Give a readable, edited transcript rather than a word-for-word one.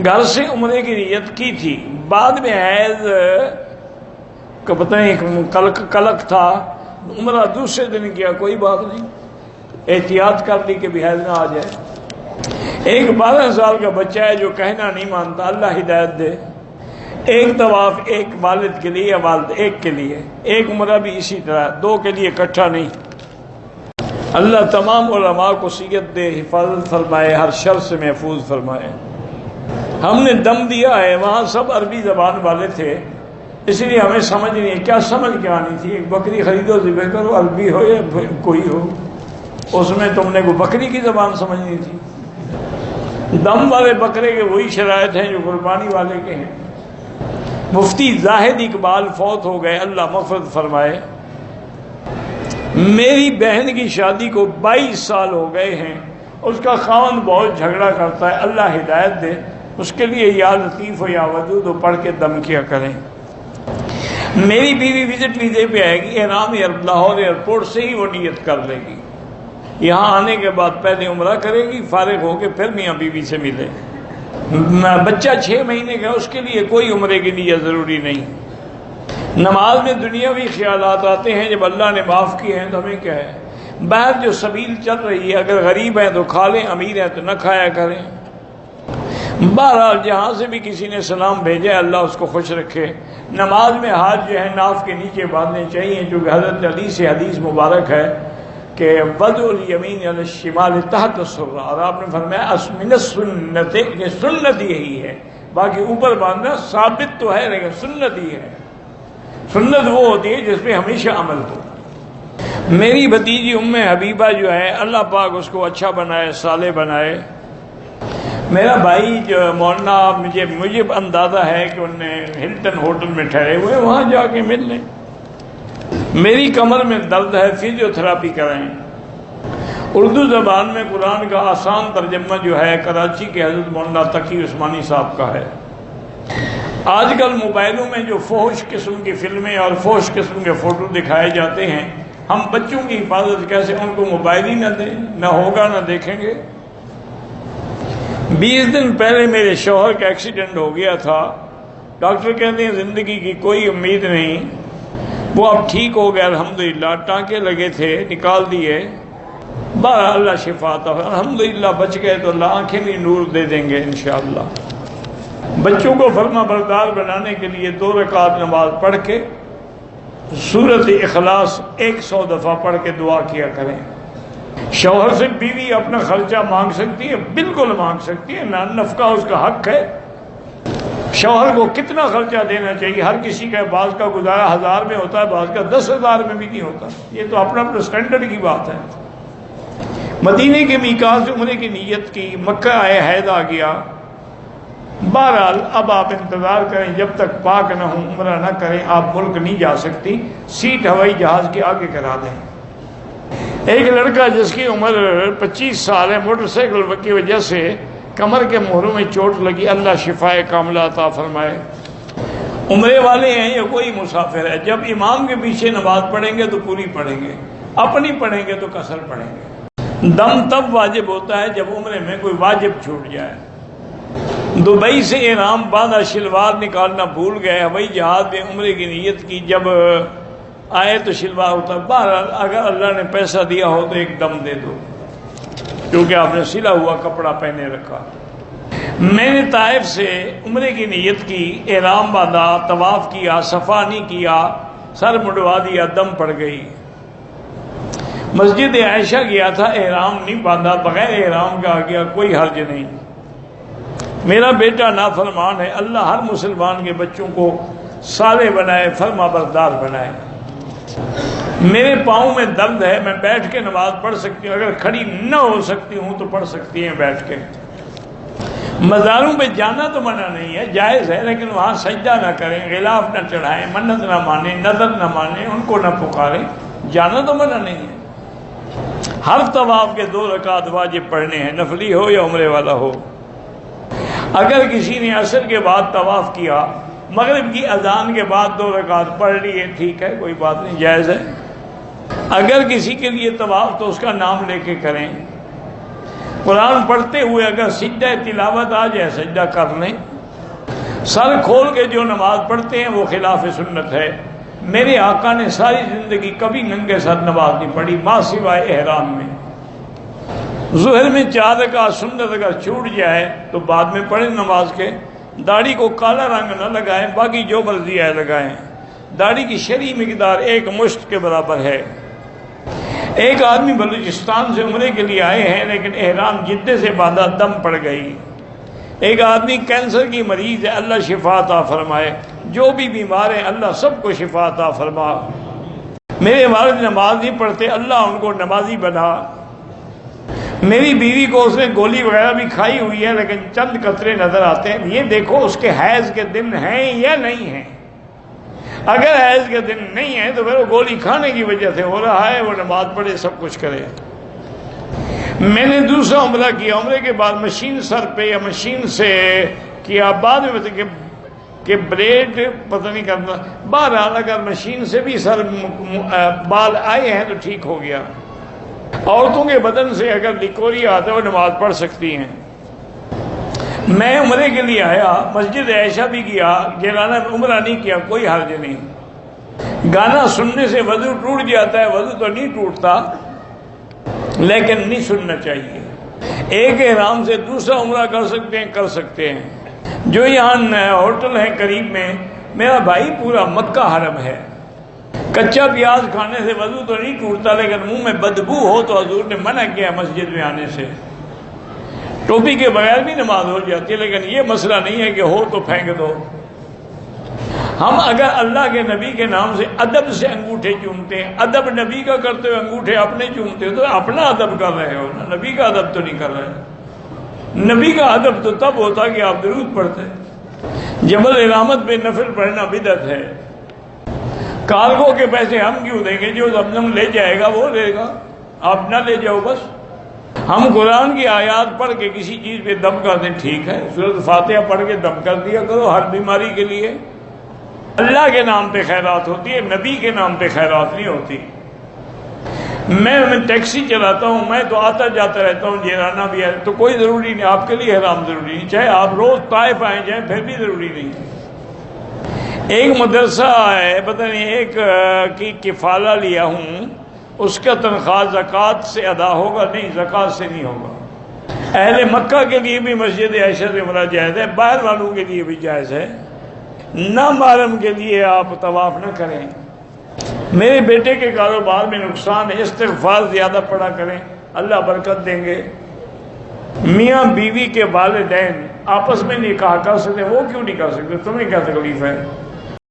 گھر سے عمرے کی نیت کی تھی، بعد میں حیض کا پتہ نہیں کلک تھا، عمرہ دوسرے دن کیا، کوئی بات نہیں، احتیاط کر لی کہ بھی حیض نہ آ جائے۔ ایک 12 سال کا بچہ ہے جو کہنا نہیں مانتا، اللہ ہدایت دے۔ ایک طواف ایک والد کے لیے یا والد ایک کے لیے، ایک عمرہ بھی اسی طرح، 2 کے لیے اکٹھا نہیں۔ اللہ تمام علماء کو صحت دے، حفاظت فرمائے، ہر شر سے محفوظ فرمائے۔ ہم نے دم دیا ہے، وہاں سب عربی زبان والے تھے، اس لیے ہمیں سمجھ نہیں ہے، کیا سمجھ کے آنی تھی؟ ایک بکری خریدو، ذبح کرو، عربی ہو یا کوئی ہو، اس میں تم نے کوئی بکری کی زبان سمجھنی تھی۔ دم والے بکرے کے وہی شرائط ہیں جو قربانی والے کے ہیں۔ مفتی زاہد اقبال فوت ہو گئے، اللہ مغفرت فرمائے۔ میری بہن کی شادی کو 22 سال ہو گئے ہیں، اس کا خاوند بہت جھگڑا کرتا ہے، اللہ ہدایت دے، اس کے لیے یا لطیف و یا ودود و پڑھ کے دم کیا کریں۔ میری بیوی وزٹ ویزے پہ آئے گی، احرام لاہور ایئرپورٹ سے ہی وہ نیت کر لے گی، یہاں آنے کے بعد پہلے عمرہ کرے گی، فارغ ہو کے پھر میاں بیوی سے ملے۔ بچہ 6 مہینے کا، اس کے لیے کوئی عمرے کے لیے ضروری نہیں۔ نماز میں دنیاوی خیالات آتے ہیں، جب اللہ نے معاف کیے ہیں تو ہمیں کیا ہے؟ باہر جو سبیل چل رہی ہے، اگر غریب ہیں تو کھا لیں، امیر ہیں تو نہ کھایا کریں۔ بہرحال جہاں سے بھی کسی نے سلام بھیجا ہے، اللہ اس کو خوش رکھے۔ نماز میں ہاتھ جو ہے ناف کے نیچے باندھنے چاہیے، جو حضرت علی سے حدیث مبارک ہے کہ وضع الیمین علی الشمال تحت السرہ، اور آپ نے فرمایا من السنت، کہ سنت یہی ہے، باقی اوپر باندھنا ثابت تو ہے لیکن سنت ہی ہے۔ سنت وہ ہوتی ہے جس پہ ہمیشہ عمل ہو۔ میری بھتیجی ام حبیبہ جو ہے، اللہ پاک اس کو اچھا بنائے، صالح بنائے۔ میرا بھائی جو مولانا، مجھے اندازہ ہے کہ انہوں نے ہلٹن ہوٹل میں ٹھہرے ہوئے، وہاں جا کے مل لیں۔ میری کمر میں درد ہے، فزیو تھراپی کرائیں۔ اردو زبان میں قرآن کا آسان ترجمہ جو ہے کراچی کے حضرت مولانا تقی عثمانی صاحب کا ہے۔ آج کل موبائلوں میں جو فحش قسم کی فلمیں اور فحش قسم کے فوٹو دکھائے جاتے ہیں، ہم بچوں کی حفاظت کیسے؟ ان کو موبائل ہی نہ دیں، نہ ہوگا نہ دیکھیں گے۔ 20 دن پہلے میرے شوہر کا ایکسیڈنٹ ہو گیا تھا، ڈاکٹر کہتے ہیں زندگی کی کوئی امید نہیں، وہ اب ٹھیک ہو گیا الحمدللہ، ٹانکے لگے تھے نکال دیے، بہرحال اللہ شفا عطا، الحمدللہ بچ گئے تو اللہ آنکھیں بھی نور دے دیں گے انشاءاللہ۔ بچوں کو فرما بردار بنانے کے لیے 2 رکعت نماز پڑھ کے سورۃ اخلاص 100 دفعہ پڑھ کے دعا کیا کریں۔ شوہر سے بیوی اپنا خرچہ مانگ سکتی ہے، بالکل مانگ سکتی ہے، نفقہ اس کا حق ہے۔ شوہر کو کتنا خرچہ دینا چاہیے؟ ہر کسی کا بعض کا گزارا 1000 میں ہوتا ہے، بعض کا 10,000 میں بھی نہیں ہوتا، یہ تو اپنا اپنا سٹینڈرڈ کی بات ہے۔ مدینے کے میقات سے عمرے کی نیت کی، مکہ آئے، حیض آ گیا، بہرحال اب آپ انتظار کریں جب تک پاک نہ ہوں، عمرہ نہ کریں، آپ ملک نہیں جا سکتی، سیٹ ہوائی جہاز کے آگے کرا دیں۔ ایک لڑکا جس کی عمر 25 سال ہے، موٹر سائیکل کی وجہ سے کمر کے مہروں میں چوٹ لگی، اللہ شفائے کاملہ عطا فرمائے۔ عمرے والے ہیں یا کوئی مسافر ہے، جب امام کے پیچھے نماز پڑھیں گے تو پوری پڑھیں گے، اپنی پڑھیں گے تو قصر پڑھیں گے۔ دم تب واجب ہوتا ہے جب عمرے میں کوئی واجب چھوٹ جائے۔ دبئی سے احرام باندھا، شلوار نکالنا بھول گئے، ہوائی جہاز میں عمرے کی نیت کی، جب آئے تو شلوار ہوتا۔ بہرحال اگر اللہ نے پیسہ دیا ہو تو ایک دم دے دو، کیونکہ آپ نے سلا ہوا کپڑا پہنے رکھا۔ میں نے طائف سے عمرے کی نیت کی، احرام باندھا، طواف کیا، صفا نہیں کیا، سر مڈوا دیا، دم پڑ گئی۔ مسجد عائشہ گیا تھا، احرام نہیں باندھا، بغیر احرام کا آ گیا، کوئی حرج نہیں۔ میرا بیٹا نافرمان ہے، اللہ ہر مسلمان کے بچوں کو صالح بنائے، فرما بردار بنائے۔ میرے پاؤں میں درد ہے، میں بیٹھ کے نماز پڑھ سکتی ہوں، اگر کھڑی نہ ہو سکتی ہوں تو پڑھ سکتی ہیں بیٹھ کے۔ مزاروں پہ جانا تو منع نہیں ہے، جائز ہے، لیکن وہاں سجدہ نہ کریں، غلاف نہ چڑھائیں، منت نہ مانیں، نظر نہ مانیں، ان کو نہ پکاریں، جانا تو منع نہیں ہے۔ ہر طواف کے 2 رکعت واجب پڑھنے ہیں، نفلی ہو یا عمرے والا ہو۔ اگر کسی نے عصر کے بعد طواف کیا، مغرب کی اذان کے بعد 2 رکعت پڑھ لیے، ٹھیک ہے، کوئی بات نہیں، جائز ہے۔ اگر کسی کے لیے طواف تو اس کا نام لے کے کریں۔ قرآن پڑھتے ہوئے اگر سجدہ تلاوت آ جائے سجدہ کر لیں. سر کھول کے جو نماز پڑھتے ہیں وہ خلاف سنت ہے. میرے آقا نے ساری زندگی کبھی ننگے سر نماز نہیں پڑھی ماں سوائے احرام میں. ظہر میں 4 رکعت سنت اگر چھوٹ جائے تو بعد میں پڑھیں نماز کے. داڑھی کو کالا رنگ نہ لگائیں، باقی جو مرضی ہے لگائیں. داڑھی کی شرعی مقدار 1 مشت کے برابر ہے. ایک آدمی بلوچستان سے عمرے کے لیے آئے ہیں لیکن احرام جدے سے باندھا دم پڑ گئی. ایک آدمی کینسر کی مریض ہے، اللہ شفا عطا فرمائے. جو بھی بیمار ہیں اللہ سب کو شفا عطا فرما. میرے والد نماز نہیں پڑھتے، اللہ ان کو نمازی بنا. میری بیوی کو اس نے گولی وغیرہ بھی کھائی ہوئی ہے لیکن چند قطرے نظر آتے ہیں. یہ دیکھو اس کے حیض کے دن ہیں یا نہیں ہیں. اگر حیض کے دن نہیں ہے تو پھر وہ گولی کھانے کی وجہ سے ہو رہا ہے. وہ نماز پڑھے، سب کچھ کرے. میں نے دوسرا عمرہ کیا. عمرے کے بعد مشین سر پہ یا مشین سے کیا. بعد میں بتا کہ بلیڈ پتہ نہیں کرنا. بہرحال اگر مشین سے بھی سر بال آئے ہیں تو ٹھیک ہو گیا. عورتوں کے بدن سے اگر لکوری آتا ہے وہ نماز پڑھ سکتی ہیں. میں عمرے کے لیے آیا، مسجد عائشہ بھی گیا، جیرانہ عمرہ نہیں کیا، کوئی حرج نہیں. گانا سننے سے وضو ٹوٹ جاتا ہے، وضو تو نہیں ٹوٹتا لیکن نہیں سننا چاہیے. ایک احرام سے دوسرا عمرہ کر سکتے ہیں، کر سکتے ہیں. جو یہاں ہوٹل ہے قریب میں، میرا بھائی پورا مکہ حرم ہے. کچا پیاز کھانے سے وضو تو نہیں ٹوٹتا لیکن منہ میں بدبو ہو تو حضور نے منع کیا مسجد میں آنے سے. ٹوپی کے بغیر بھی نماز ہو جاتی ہے لیکن یہ مسئلہ نہیں ہے کہ ہو تو پھینک دو. ہم اگر اللہ کے نبی کے نام سے ادب سے انگوٹھے چومتے ہیں، ادب نبی کا کرتے ہوئے انگوٹھے اپنے چومتے ہو تو اپنا ادب کر رہے ہو نا، نبی کا ادب تو نہیں کر رہے. نبی کا ادب تو تب ہوتا کہ آپ درود پڑھتے. جبل احرامت پہ نفل پڑھنا بدعت ہے. کارگو کے پیسے ہم کیوں دیں گے؟ جو زمزم لے جائے گا وہ لے گا، آپ نہ لے جاؤ بس. ہم قرآن کی آیات پڑھ کے کسی چیز پہ دم کر دیں، ٹھیک ہے. سورۃ فاتحہ پڑھ کے دم کر دیا کرو ہر بیماری کے لیے. اللہ کے نام پہ خیرات ہوتی ہے، نبی کے نام پہ خیرات نہیں ہوتی. میں ٹیکسی چلاتا ہوں، میں تو آتا جاتا رہتا ہوں، جیرانہ بھی ہے تو کوئی ضروری نہیں. آپ کے لیے احرام ضروری نہیں، چاہے آپ روز طائف آئے جائیں پھر بھی ضروری نہیں. ایک مدرسہ ہے، پتہ نہیں ایک کی کفالہ لیا ہوں، اس کا تنخواہ زکوٰۃ سے ادا ہوگا؟ نہیں، زکوٰۃ سے نہیں ہوگا. اہل مکہ کے لیے بھی مسجد عائشہ سے عمرہ جائز ہے، باہر والوں کے لیے بھی جائز ہے. نہ محرم کے لیے آپ طواف نہ کریں. میرے بیٹے کے کاروبار میں نقصان ہے، استغفار زیادہ پڑھا کریں، اللہ برکت دیں گے. میاں بیوی کے والدین آپس میں نکاح کر سکتے، وہ کیوں نہیں کر سکتے؟ تمہیں کیا تکلیف ہے؟